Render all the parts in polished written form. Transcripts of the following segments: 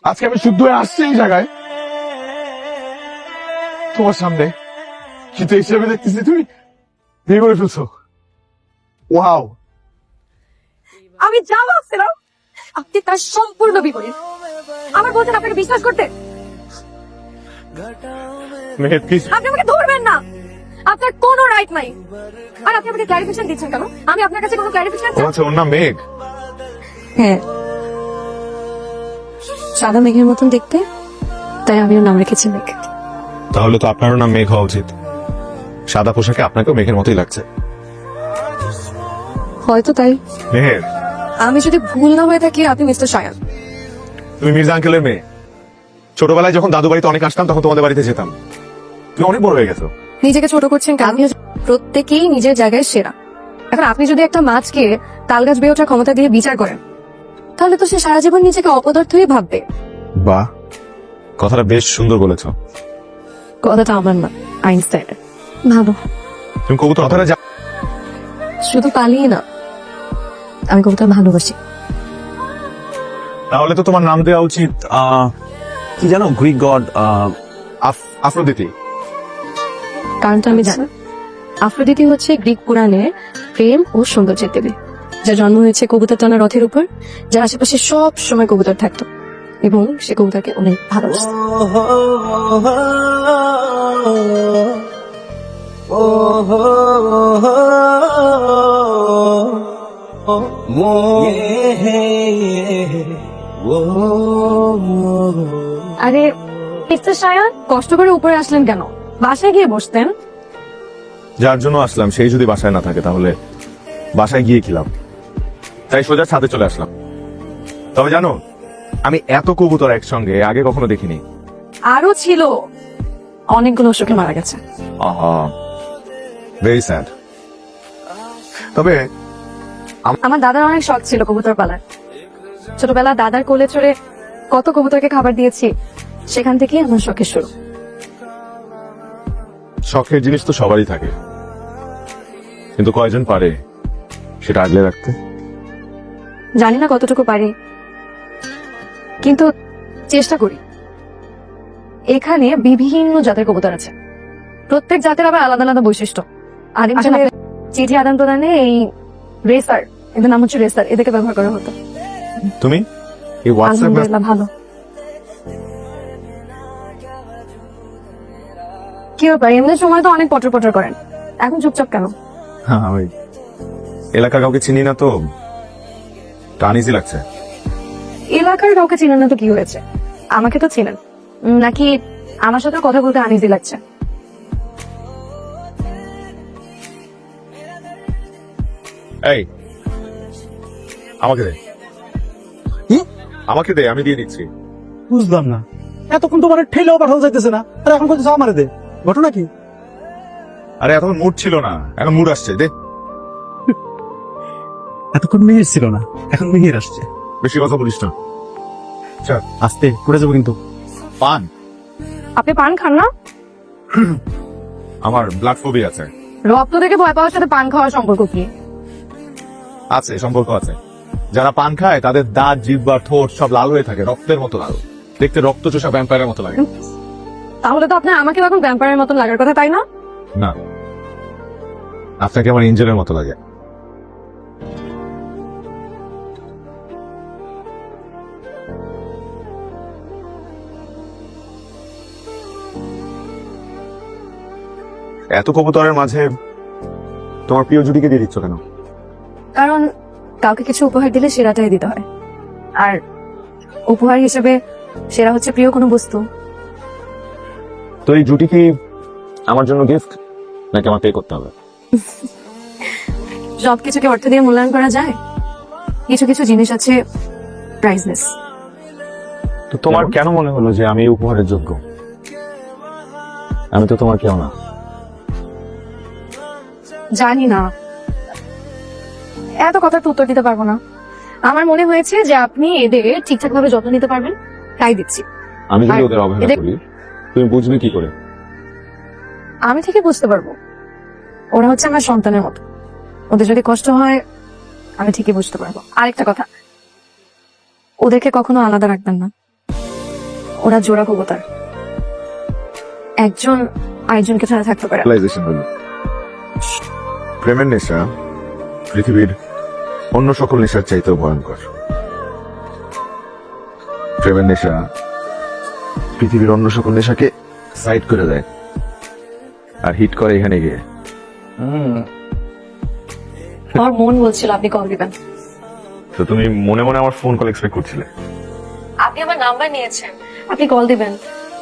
আজকে আমি শুদ্ধ হয়ে আসছি এই জায়গায় তোমার সামনে, কিন্তু এই হিসেবে দেখতেছি তুমি বিয়ে করে ফেলছো। ওয়াও, আমি যা ভাবছিলাম আপনি তার সম্পূর্ণ বিপরীত। আমার বলছেন আপনাকে বিশ্বাস করতে, মেহের প্লিজ। আপনি আমাকে ধরবেন না, আপনার কোনো রাইট নাই। আর আপনি আমাকে ক্লারিফিকেশন দিচ্ছেন কেন? আমি আপনার কাছে কোনো ক্লারিফিকেশন চাই? আচ্ছা, ওর নাম মেঘ। হ্যাঁ, সাদা মেঘের মতন দেখতে, তাই আমিও নাম রেখেছি মেঘ। তাহলে তো আপনারও নাম মেঘ হওয়া উচিত। সাদা পোশাকে আপনাকেও মেঘের মতোই লাগছে। হয়তো তাই। মেহের, আমি যদি ভুল না হয়ে থাকি আপনি মিস্টার সায়ান। তুমি মির্জা আঙ্কেলের মেয়ে। ছোটবেলায় যখন দাদু বাড়িতে অনেক আসতাম তখন তোমাদের বাড়িতে যেতাম। তুমি অনেক বড় হয়ে গেছো। নিজেকে ছোট করছেন কেন? আমিও প্রত্যেকেই নিজের জায়গায় সেরা। এখন আপনি যদি একটা মাছকে তালগাছ বেয়ে ওঠার ক্ষমতা দিয়ে বিচার করেন, তাহলে তো সে সারা জীবন নিজেকে অপদার্থই ভাববে। বাহ, কথাটা বেশ সুন্দর বলেছো। কথাটা আমার না, আইনস্টাইনের। ভালো, তুমি কবুতর কথাটা শুধু পালিয়ে না, আমি কবুতর ভালোবাসি। তাহলে তো তোমার নাম দেওয়া উচিত কি জানো, গ্রিক গড আফ্রোদিতি। কারণটা আমি জানি। আফ্রোদিতি হচ্ছে গ্রিক পুরাণে প্রেম ও সৌন্দর্যের দেবী, যার জন্ম হয়েছে কবুতর টানা রথের উপর, যার আশেপাশে সব সময় কবুতর থাকতো এবং সে কবুতরকে অনেক ভালোবাসত। আরে মিস্টার সায়ান, কষ্ট করে উপরে আসলেন কেন? বাসায় গিয়ে বসতেন। যার জন্য আসলাম সেই যদি বাসায় না থাকে তাহলে বাসায় গিয়ে খিলাম, তাই সোজা ছাদে চলে আসলাম। তবে জানো, আমি এত কবুতর একসঙ্গে আগে কখনো দেখিনি। আরো ছিল, অনেকগুলো অসুখে মারা গেছে। Very sad. তবে আমার দাদার অনেক শখ ছিল কবুতর পালার। ছোটবেলা দাদার কোলে চড়ে কত কবুতরকে খাবার দিয়েছি, সেখান থেকেই আমার শখের শুরু। শখের জিনিস তো সবারই থাকে, কিন্তু কয়জন পারে সেটা আগলে রাখতে? জানি না কতটুকু পারি, কিন্তু চেষ্টা করি। এখানে বিভিন্ন জাতের কবুতর আছে, প্রত্যেক জাতের আবার আলাদা আলাদা বৈশিষ্ট্য। আর আসলে চিঠি আদান প্রদানে এই রেসার, এদের নাম হচ্ছে রেসার, এদেরকে ব্যবহার করা হতো। তুমি এই হোয়াটসঅ্যাপ আলহামদুলিল্লাহ ভালো। কি ব্যাপার, এমনি সময় তো অনেক পটর পটর করেন, এখন চুপচাপ কেন? হ্যাঁ, ওই এলাকা কাউকে চিনি না তো আনইজি লাগছে। এলাকার কাউকে চিনেন না তো কি হয়েছে? আমাকে তো চিনেন, নাকি আমার সাথে কথা বলতে আনইজি লাগছে? এই, আমাকে দে। আমাকে দে, আমি দিয়ে দিচ্ছি। বুঝলাম না, এতক্ষণ তোমার ঠেলেও পাঠানো যাইতেছে না, আর এখন কত আমারে দে। ঘটনা কি? আরে এতক্ষণ মুড ছিল না, এখন মুড আসছে, দে। এতক্ষণ মেহের ছিল না, এখন মেহের আসছে। বেশি কথা বলিস না। চল। আস্তে পড়ে যাবো কিন্তু। পান? আপনি পান খান না? আমার ব্লাড ফোবিয়া আছে। রক্ত দেখে ভয় পাওয়ার সাথে পান খাওয়ার সম্পর্ক কি? আছে, সম্পর্ক আছে। যারা পান খায় তাদের দাঁত, জিহ্বা, ঠোঁট সব লাল হয়ে থাকে, রক্তের মতো লাল। দেখতে রক্ত চোষা ভ্যাম্পায়ারের মতো লাগে। তাহলে তো আপনার আমাকে এখন ভ্যাম্পায়ারের মতন লাগার কথা, তাই না? না, আপনাকে আমার ইঞ্জিনের মতো লাগে। এত কবুতরের মাঝে তোমার প্রিয় জুটিকে দিয়ে দিচ্ছ কেন? কারণ কাউকে কিছু উপহার দিলে সেরাটাই দিতে হয়, আর উপহার হিসেবে সেরা হচ্ছে প্রিয় কোনো বস্তু। তো এই জুটি কি আমার জন্য গিফট নাকি আমার পে করতে হবে? সবকিছুকে অর্থ দিয়ে মূল্যায়ন করা যায়? কিছু কিছু জিনিস আছে প্রাইসলেস। তো তোমার কেন মনে হলো যে আমি এই উপহারের যোগ্য? আমি তো তোমার কেউ না। জানি না, এত কথার তো উত্তর দিতে পারবো না। আমার মনে হয়েছে যে আপনি এদের ঠিকঠাক ভাবে যত্ন নিতে পারবেন, তাই দিচ্ছি। আমি যদি আর ওদের অবহেলা এদের- করি তুমি বুঝবে কি করে? আমি ঠিকই বুঝতে পারবো, ওরা হচ্ছে আমার সন্তানের মতো। ওদের যদি কষ্ট হয় আমি ঠিকই বুঝতে পারবো। আরেকটা কথা, ওদেরকে কখনো আলাদা রাখবেন না। ওরা জোড়া কবুতর, একজন আরেকজনকে ছাড়া থাকতে পারে না। Realization হলো, প্রেমের নেশা পৃথিবীর অন্য সকল নেশার চাইতেও ভয়ঙ্কর। প্রেমের নেশা পৃথিবীর অন্য সকল নেশাকে সাইড করে দেয় আর হিট করে এখানে গিয়ে। আমার মন বলছিল আপনি কল দিবেন। তো তুমি মনে মনে আমার ফোন কল এক্সপেক্ট করছিলে? আপনি আমার নাম্বার নিয়েছেন, আপনি কল দিবেন,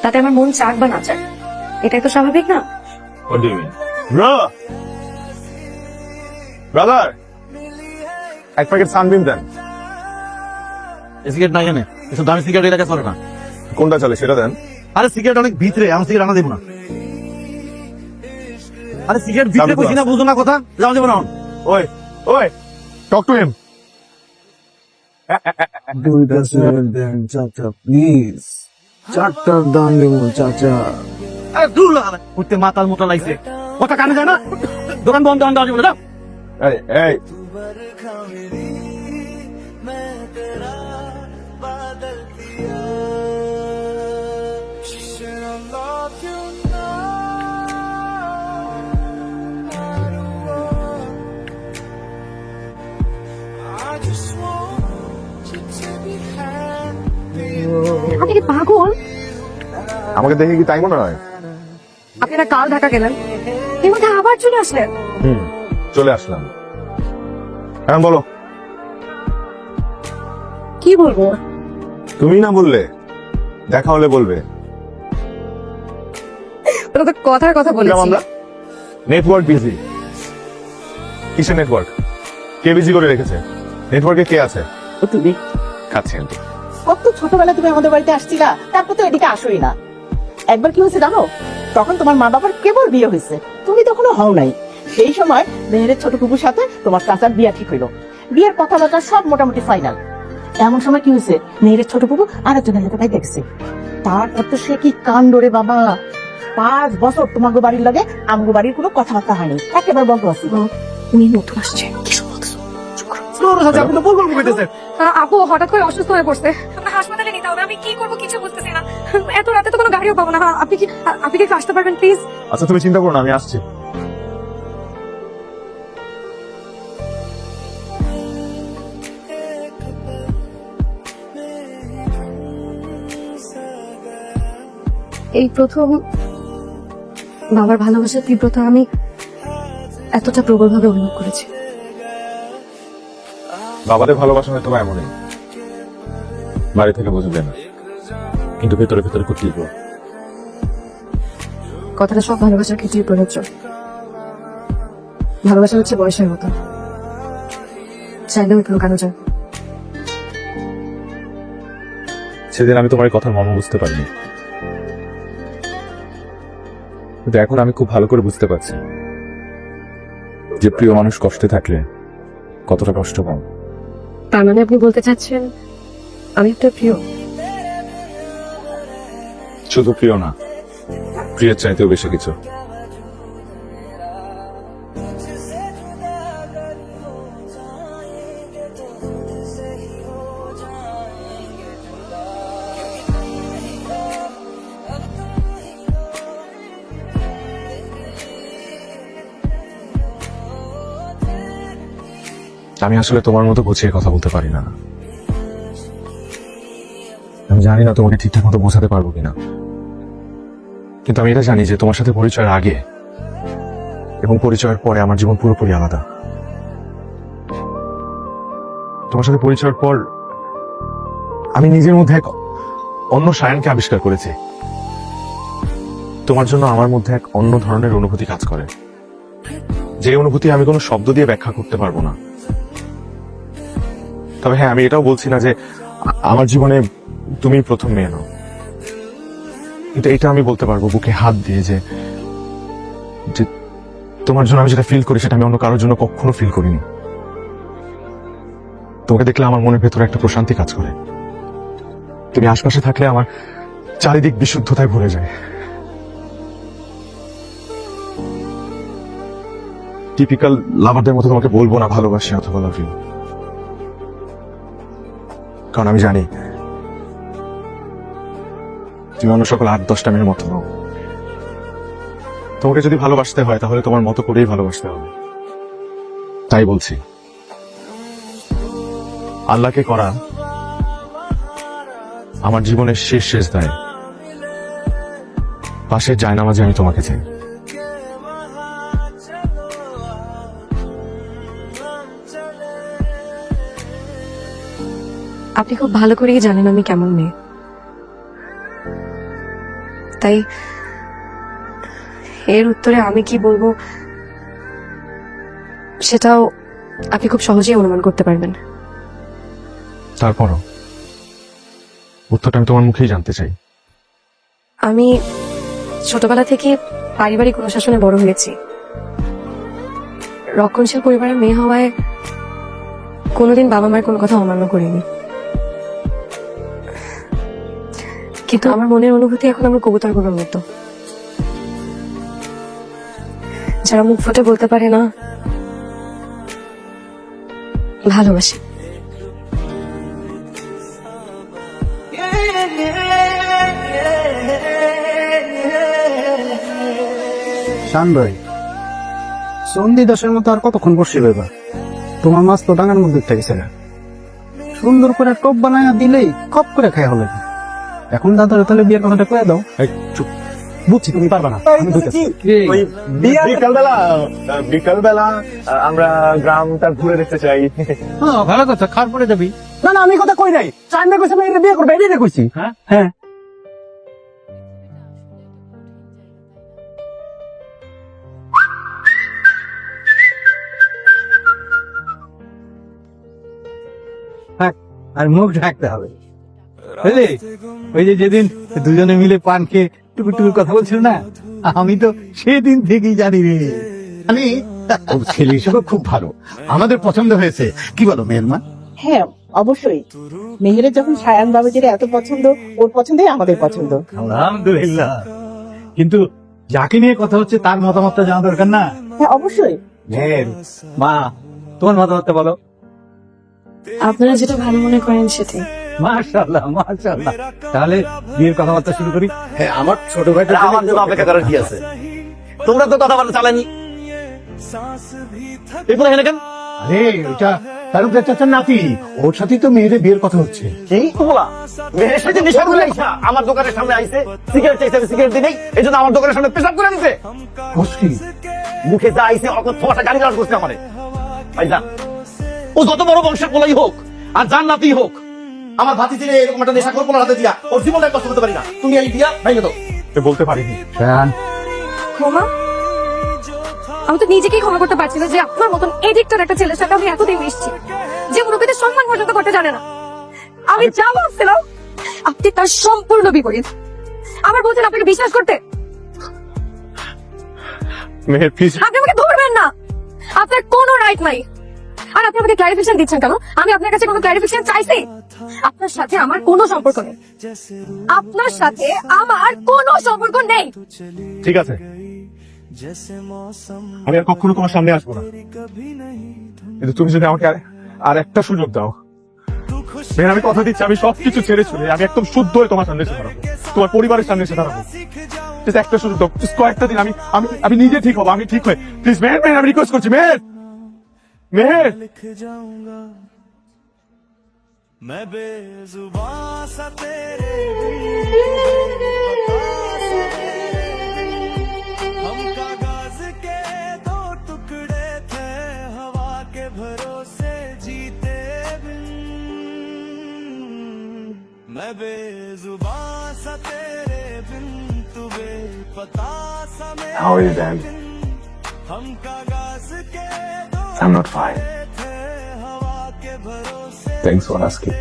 তাতে আমার মন চাক বা না চাক, এটাই তো স্বাভাবিক না? What do you mean? Bro! Brother! এক প্যাকেট সানবিন দেন। সিগারেট নাই জানে, এসব দামি সিগারেট এলাকা চলে না। কোনটা চলে সেটা দেন। আরে সিগারেট অনেক ভিতরে, আমার সিগারেট আনা দেবো না। আরে সিগারেট ভিতরে কইছি না, বুঝো না কথা, যাও দেবো না। ওই ওই টক টু হিম। দুইটা সিগারেট দেন চাচা প্লিজ, চারটার দাম দেবো চাচা। আরে দূর লাগা, উঠতে মাতাল মোটা লাগছে, কথা কানে যায় না। দোকান বন্ধ বন্ধ আসবে না। এই এই আপনি কি পাগল? আমাকে দেখে কি তাই মনে হয়? আপনি না কাল ঢাকা গেলেন, এর মধ্যে আবার চলে আসলেন। চলে আসলাম। এখন বলো, কি বলবো? তুমি না বললে দেখা হলে বলবে। ওটা তো কথার কথা বলেছি। আমরা নেটওয়ার্ক বিজি। কিসের নেটওয়ার্ক? কে বিজি করে রেখেছে? নেটওয়ার্কে কে আছে? তুমি খাচ্ছি আন্টি। কত ছোটবেলা তুমি আমাদের বাড়িতে আসছিলা, তারপর তো এদিকে আসোই না। একবার কি হয়েছে জানো, তখন তোমার মা বাবার কেবল বিয়ে হয়েছে, তুমি তখনও হও নাই। সেই সময় মেহেরের ছোট কুকুর সাথে তোমার চাচার বিয়ে ঠিক হইলো, বিয়ের কথাবার্তা সব মোটামুটি ফাইনাল। এমন সময় কি হয়েছে, মেহেরের ছোট কুকুর আরেকজনের হাতে ভাই দেখছে। তারপর তো সে কি কাণ্ড রে বাবা, 5 বছর তোমাকে বাড়ির লাগে আমগো বাড়ির কোনো কথাবার্তা হয়নি, একেবারে বন্ধ আছে। উনি নতুন আসছে, কিছু বলছো? আপু হঠাৎ করে অসুস্থ হয়ে পড়ছে, আমরা হাসপাতালে নিতে হবে। আমি কি করবো কিছু বুঝতেছি না, এত রাতে তো কোনো গাড়িও পাবো না। আপনি কি একটু আসতে পারবেন প্লিজ? আচ্ছা তুমি চিন্তা করো না, আমি আসছি। এই প্রথম বাবার ভালোবাসার তীব্রতা আমি এতটা প্রবলভাবে অনুভব করেছি। বাবাদের ভালোবাসা হয়তো এমনই, বাড়ি থেকে বোঝা যায় না, কিন্তু ভেতরে ভেতরে খুব তীব্র। কথাটা সব ভালোবাসার ক্ষেত্রেই প্রযোজ্য। ভালোবাসা হচ্ছে বয়সের মতো, চাইলেও একটু লুকানো যায়। সেদিন আমি তোমার এই কথার মর্ম বুঝতে পারিনি, কিন্তু এখন আমি খুব ভালো করে বুঝতে পারছি যে প্রিয় মানুষ কষ্টে থাকলে কতটা কষ্ট পাও। তার মানে আপনি বলতে চাচ্ছেন আমি একটা প্রিয়? শুধু প্রিয় না, প্রিয়ের চাইতেও বেশি কিছু। আমি আসলে তোমার মতো গুছিয়ে কথা বলতে পারি না। আমি জানি না তোমাকে ঠিকঠাক মতো বোঝাতে পারবো কিনা, কিন্তু আমি এটা জানি যে তোমার সাথে পরিচয়ের আগে এবং পরিচয়ের পরে আমার জীবন পুরোপুরি আলাদা। তোমার সাথে পরিচয়ের পর আমি নিজের মধ্যে এক অন্য সায়নকে আবিষ্কার করেছি। তোমার জন্য আমার মধ্যে এক অন্য ধরনের অনুভূতি কাজ করে, যে অনুভূতি আমি কোনো শব্দ দিয়ে ব্যাখ্যা করতে পারবো না। তবে হ্যাঁ, আমি এটাও বলছি না যে আমার জীবনে তুমি প্রথম মেয়ে নও, কিন্তু এটা আমি বলতে পারবো বুকে হাত দিয়ে যে তোমার জন্য আমি যেটা ফিল করি সেটা আমি অন্য কারোর জন্য কখনো ফিল করিনি। তোমাকে দেখলে আমার মনের ভেতরে একটা প্রশান্তি কাজ করে। তুমি আশপাশে থাকলে আমার চারিদিক বিশুদ্ধতায় ভরে যায়। টিপিক্যাল লাভারদের মতো তোমাকে বলবো না ভালোবাসি অথবা লাভ ইউ, কারণ আমি জানি তুমি অন্য সকল 8-10টা মেয়ের মতো নও। তোমাকে যদি ভালোবাসতে হয় তাহলে তোমার মতো করেই ভালোবাসতে হবে। তাই বলছি, আল্লাহকে করা আমার জীবনের শেষ দায়। পাশের জায়নামাজে আমি তোমাকে চাই। আপনি খুব ভালো করেই জানেন আমি কেমন মেয়ে, তাই এর উত্তরে আমি কি বলবো সেটাও আপনি খুব সহজেই অনুমান করতে পারবেন। তারপরও উত্তরটা আমি তোমার মুখেই জানতে চাই। আমি ছোটবেলা থেকে পারিবারিক অনুশাসনে বড় হয়েছি। রক্ষণশীল পরিবারের মেয়ে হওয়ায় কোনোদিন বাবা মায়ের কোনো কথা অমান্য করিনি, কিন্তু আমার মনের অনুভূতি এখন আমার কবুতরগুলোর মতো, যারা মুখ ফুটে বলতে পারে না ভালোবাসি। শান ভাই, সন্ধি দশের মতো আর কতক্ষণ বসে রইবা? তোমার মাছ তো ডাঙার মধ্যে গেছে না। সুন্দর করে টপ বানায় দিলেই কপ করে খাই হলে। এখন দাদার তাহলে বিয়ের কথাটা কয়ে দাও। চুপ, বুঝছি তুমি পারবা না, আমি বুঝতেছি। বিকালবেলা আমরা গ্রামটা ঘুরে দেখতে চাই। হ্যাঁ, ভালো কথা, খার পরে যাবি। না না, আমি কথা কই নাই। চাইনা কইছে আমি বিয়ে করবো, এটাই কইছি। হ্যাঁ হ্যাঁ, আর মুখ ঢাকতে হবে, বুঝলি? ওই যে যেদিন দুজনে মিলে পান খেয়ে টুকু টুকু কথা বলছিল না, আমি তো সেদিন থেকেই জানি রে। আমি ছেলে হিসেবে খুব ভালো, আমাদের পছন্দ হয়েছে। কি বলো মেয়ের মা? হ্যাঁ অবশ্যই, মেহেরের যখন সায়ান বাবাজির এত পছন্দ, ওর পছন্দই আমাদের পছন্দ। আলহামদুলিল্লাহ। কিন্তু যাকে নিয়ে কথা হচ্ছে তার মতামতটা জানা দরকার না? হ্যাঁ অবশ্যই। মেয়ের মা, তোমার মতামতটা বলো। আপনারা যেটা ভালো মনে করেন সেটাই। মাশাআল্লাহ মাশাআল্লাহ। তাহলে বিয়ের কথাবার্তা শুরু করি। হ্যাঁ, আমার ছোট ভাইটা আমার জন্য অপেক্ষা করার কি আছে? তোমরা তো কথা বলতে চালানি। এরপরে এখানে কেন? আরে ওইটা তারুকের চাচার নাতি, ওর সাথেই তো মেয়েদের বিয়ের কথা হচ্ছে। এই তোমরা মেয়ের সাথে নেশা করে আইসা আমার দোকানের সামনে আইছে, সিগারেট চাইছে, আমি সিগারেট দিই নাই, এই জন্য আমার দোকানের সামনে পেশাব করে দিতে। মুশকিল। মুখে যা আইছে অত তোমার গাড়ি গাড়ি করছে আমারে। ভাইজান, ও যত বড় বংশের পোলাই হোক আর যার নাতি হোক, আমার ভাতিজিরে এরকম একটা নেশা করবো না হাতে দিয়া, ওর জীবনটা কষ্ট করতে পারি না। তুমি এই দিয়া ভেঙে দাও। বলতে পারিনি। ক্ষমা? আমি তো নিজেকেই ক্ষমা করতে পারছি না যে আপনার মতন এডিক্টেড একটা ছেলের সাথে আমি এতদিন মিশছি, যে মুরব্বীদের সম্মান পর্যন্ত করতে জানে না। আমি যা ভাবছিলাম আপনি তার সম্পূর্ণ বিপরীত। আমার বলছেন আপনাকে বিশ্বাস করতে। মেহের প্লিজ। আপনি আমাকে ধরবেন না, আপনার কোনো রাইট নাই। আর আপনি আমাকে ক্লারিফিকেশন দিচ্ছেন কেন? আমি আপনার কাছে কোনো ক্লারিফিকেশন চাইছি? আপনার সাথে আমার কোনো সম্পর্ক নেই, আপনার সাথে আমার কোনো সম্পর্ক নেই। ঠিক আছে, আমি আর কখনো তোমার সামনে আসবো না, কিন্তু তুমি যদি আমাকে আর একটা সুযোগ দাও, মেহের আমি কথা দিচ্ছি, আমি সবকিছু ছেড়ে ছুড়ে আমি একদম শুদ্ধ হয়ে তোমার সামনে এসে দাঁড়াবো, তোমার পরিবারের সামনে এসে দাঁড়াবো। Just একটা সুযোগ দাও, just কয়েকটা দিন আমি আমি আমি নিজে ঠিক হবো, আমি ঠিক হয়ে। প্লিজ মেহের, মেহের আমি রিকোয়েস্ট করছি, মেহের মেহের। मैं बेजुबान सा तेरे हम कागज के दो टुकड़े थे, हवा के भरोसे जीते बिन। मैं बेजुबान सा तेरे बिन, तू बेपता सा मेरे How are you, Dan? बिन। हम कागज के दो I'm not fine. थे, हवा के भरोसे Thanks for asking.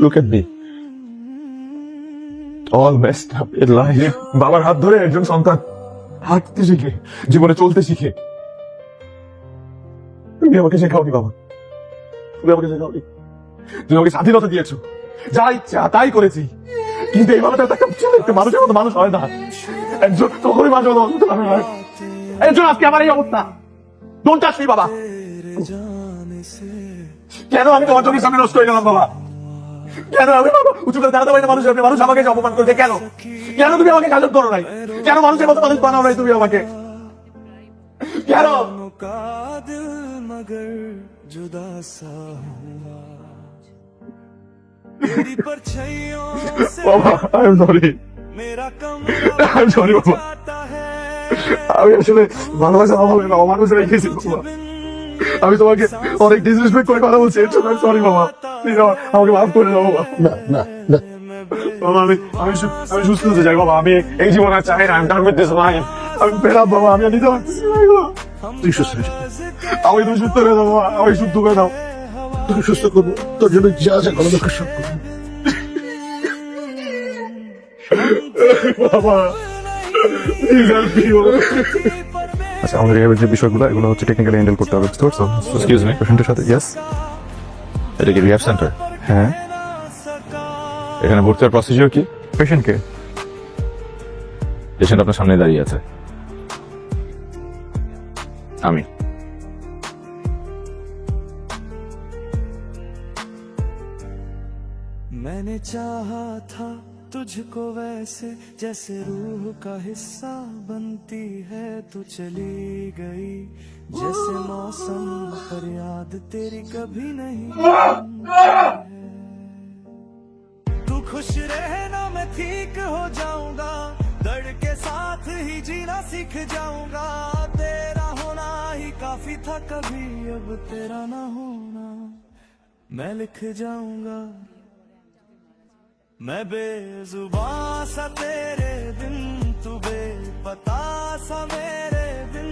Look at me. All messed up in life. বাবার হাত ধরে একজন সন্তান হাঁটতে শিখে, জীবনে চলতে শিখে। তুমি আমাকে শেখাওনি বাবা, তুমি আমাকে শেখাওনি। তুমি আমাকে স্বাধীনতা দিয়েছো, যা ইচ্ছা তাই করেছি, কিন্তু এইভাবে তো একটা মানুষের মতো মানুষ হয় না। একজন তখনই মানুষের মতো মানুষ হতে পারে না। একজন আজকে আমার এই অবস্থা। ডোন্ট টাচ মি বাবা। কেন আমি তোমার চোখের সামনে নষ্ট হয়ে গেলাম বাবা? কেন আমি বাবা উঁচু করে দাঁড়াতে পারি না মানুষের সামনে? মানুষ আমাকে যে অপমান করবে কেন? কেন তুমি আমাকে গাজর করো নাই? কেন মানুষের মতো মানুষ বানাও নাই তুমি আমাকে? কেন? का दिल मगर जुदा सा हुआ तेरी परछाइयों से বাবা আই এম সরি, मेरा कमरा আই এম সরি বাবা। जाता है আমি আসলে ভালোবাসা অভাবে বাবা মানুষের রেখেছি বাবা। আমি তোমাকে অনেক ডিসরেসপেক্ট করে কথা বলছি, সরি বাবা, প্লিজ আমাকে মাফ করে দাও বাবা। না না না বাবা আমি সুস্থ হতে চাই বাবা, আমি এই জীবন আর চাই না, আমি ডান করতেছি না, আমি বেরাম বাবা, আমি আর নিতে পারতেছি না এগুলো। তুই সুস্থ হয়ে যা। আমি তুমি সুস্থ করে দাও বাবা, আমি শুদ্ধ করে দাও। তোকে সুস্থ করবো, তোর জন্য যা যা করা দরকার সব করবো। বাবা প্লিজ হেল্প মি বাবা। আচ্ছা, আমাদের রিহ্যাবের যে বিষয়গুলো এগুলো হচ্ছে টেকনিক্যালি হ্যান্ডেল করতে হবে, বুঝতে পারছো? এক্সকিউজ মি, পেশেন্টের সাথে ইয়েস, এটা কি রিহ্যাব সেন্টার? হ্যাঁ। এখানে ভর্তি হওয়ার প্রসিজিওর কি? পেশেন্টকে পেশেন্ট আপনার সামনে দাঁড়িয়ে আছে, আমি मैंने चाहा था तुझको वैसे जैसे रूह का हिस्सा बनती है तू चली गई जैसे मौसम पर याद तेरी कभी नहीं है। तू खुश रहना मैं ठीक हो जाऊंगा दर्द के साथ ही जीना सीख जाऊंगा तेरा होना ही काफी था कभी अब तेरा ना होना मैं लिख जाऊंगा मैं बेजुबां सा तेरे बिन तू बेपता सा मेरे बिन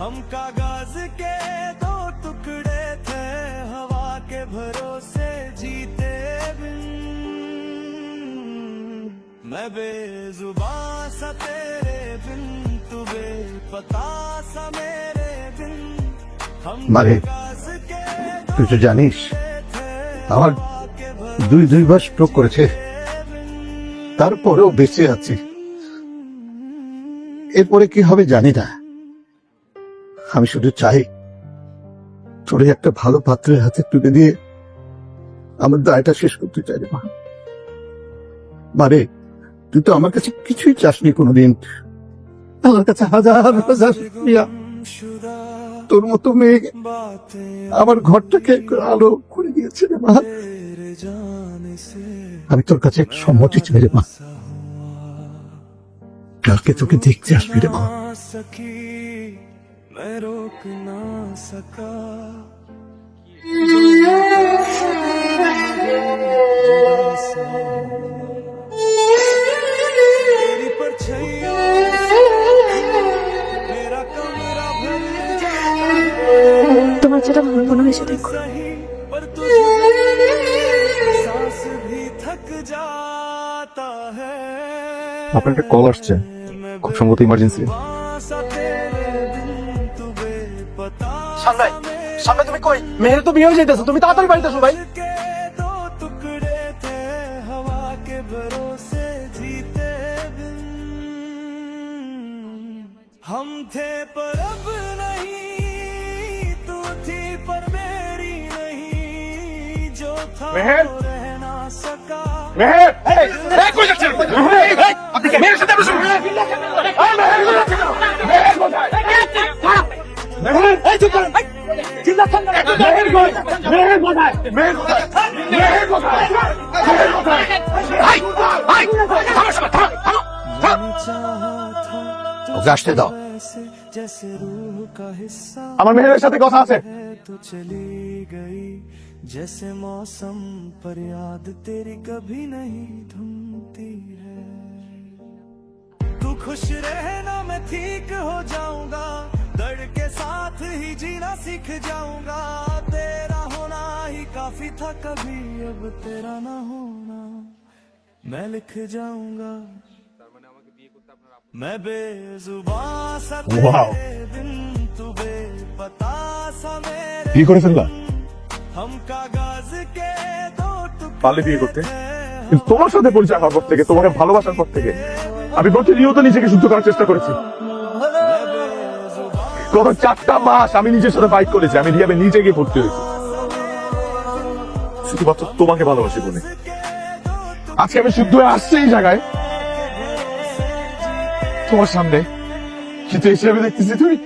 हम कागज के दो टुकड़े थे हवा के भरोसे जीते बिन मैं बेजुबां सा तेरे बिन तू बेपता सा मेरे बिन हम मारे, कागज के তুই তো জানিস थे আমার দুইবার স্ট্রোক করেছে, তারপরেও বেঁচে আছি। এরপরে কি হবে জানি না। আমি শুধু চাই তোরে একটা ভালো পাত্রের হাতে তুলে দিয়ে আমার দায়টা শেষ করতে চাই রে মা। মারে, তুই তো আমার কাছে কিছুই চাসনি কোনোদিন, আমার কাছে হাজার হাজার শুকরিয়া। তোর মতো মেয়ে আমার ঘরটাকে একটু আলো করে দিয়েছে রে মা। আমি তোর কাছে এক সম্মতি চাই রে মা, কালকে তোকে দেখতে আসবি রে মা। सकी मैं रोक ना सका तेरी परछाइयों से मेरा कमरा भर তোমার যেটা ভালো মনে হয় সেটাই করো। सही पर तुझे सांस भी थक जाता है আপনার একটা কল আসছে, খুব সম্ভবত ইমার্জেন্সি। সামনে সামনে তুমি কই? মেহের তো বিয়ে হয়ে যাইতেছে, তুমি তাড়াতাড়ি বাড়িতে আসো ভাই। दो टुकड़े थे हवा के भरोसे जीते बिन हम थे पर अब नहीं तू थी पर मेरी नहीं जो था मेहर! वो रह ना सका মেহের, এই কই যাচ্ছেন? মেহের, আপনি কে? মেহের সাথে বসুন। মেহের কোথায়? মেহের, এই চুপ করেন। চিল্লাচ্ছেন কেন? মেহের কই? মেহের কোথায়? মেহের কোথায়? মেহের কোথায়? মেহের কোথায়? এই, এই, থামো সবাই, থামো, থামো, থামো। मैंने चाहा था ওকে আসতে দাও। तुझसे जैसे रूह का हिस्सा আমার মেহেরের সাথে কথা আছে। है तो चली गई जैसे मौसम पर याद तेरी कभी नहीं धुमती है तू खुश रहना मैं ठीक हो जाऊंगा दर्द के साथ ही जीना सीख जाऊंगा तेरा होना ही काफी था कभी अब तेरा ना होना मैं लिख जाऊंगा मैं बेजुबां सा Wow. तेरे बिन तू बेपता सा मेरे বিয়ে করে ফেললা? हम कागज के दो পারলে বিয়ে করতে, কিন্তু তোমার সাথে পরিচয় হওয়ার পর থেকে, তোমাকে ভালোবাসার পর থেকে আমি প্রতিনিয়ত নিজেকে শুদ্ধ করার চেষ্টা করেছি। গত 4টা মাস আমি নিজের সাথে ফাইট করেছি, আমি রিহাবে নিজে গিয়ে ভর্তি হয়েছি। শুধুমাত্র তোমাকে ভালোবাসি বলে। আজকে আমি শুদ্ধ হয়ে আসছি এই জায়গায় তোমার সামনে, কিন্তু এসে আমি দেখতেছি তুমি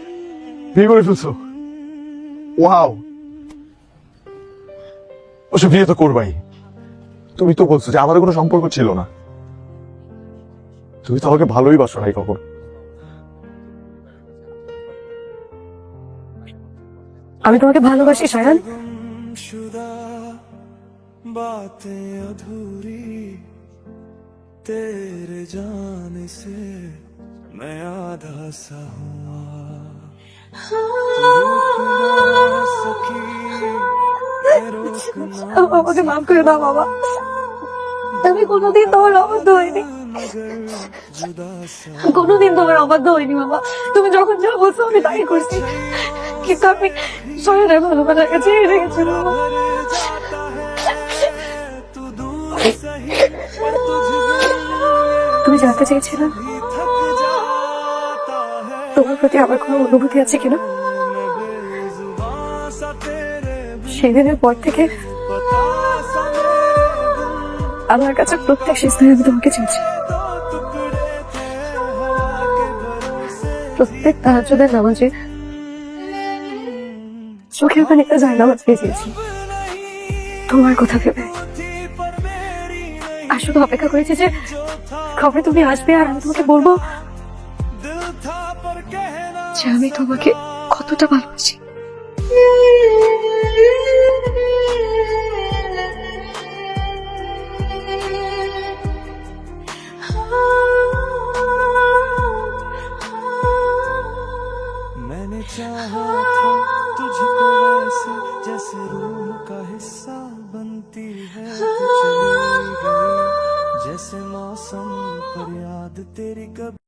বিয়ে করে ফেলছো। ওয়াও, ওসব বিয়ে তো করবাই। তুমি তো বলছো যে আমাদের কোনো সম্পর্ক ছিল না। তুমি তো আমাকে ভালোই বাসো নাই কখন। আমি তোমাকে ভালোবাসি সায়ান। शुदा बातें अधूरी तेरे जाने से मैं आधा सा हुआ तू रुक ना सकी मैं रोक ना আমাকে মাফ করে দাও বাবা, আমি কোনোদিন তোমার অবাধ্য হইনি, मगर जुदा सा কোনোদিন তোমার অবাধ্য হইনি বাবা। তুমি যখন যা বলছো আমি তাই করছি, কিন্তু আমি সায়ানের ভালোবাসার কাছে হেরে গেছি বাবা। तू दूर सही पर तुझ बिन তুমি জানতে চেয়েছিলে भी थक जाता है তোমার প্রতি আমার কোনো অনুভূতি আছে কিনা। मैं बेजुबान सा तेरे সেদিনের পর থেকে पता सा मेरे बिन আমার কাছে প্রত্যেক সিজনে আমি তোমাকে চেয়েছি। दो टुकड़े थे हवा के भरोसे প্রত্যেক তাহাজ্জুদের নামাজে চোখের পানিতে যায় নামাজ পেয়েছি তোমার কথা ভেবে। थी पर मेरी नहीं আর শুধু অপেক্ষা করেছি যে কবে তুমি আসবে আর আমি তোমাকে বলবো दिल था पर कहना যে আমি তোমাকে কতটা ভালোবাসি। मैंने चाहा था तुझको वैसे जैसे रूह का हिस्सा बनती है तू चली गई जैसे मौसम पर याद तेरी कभी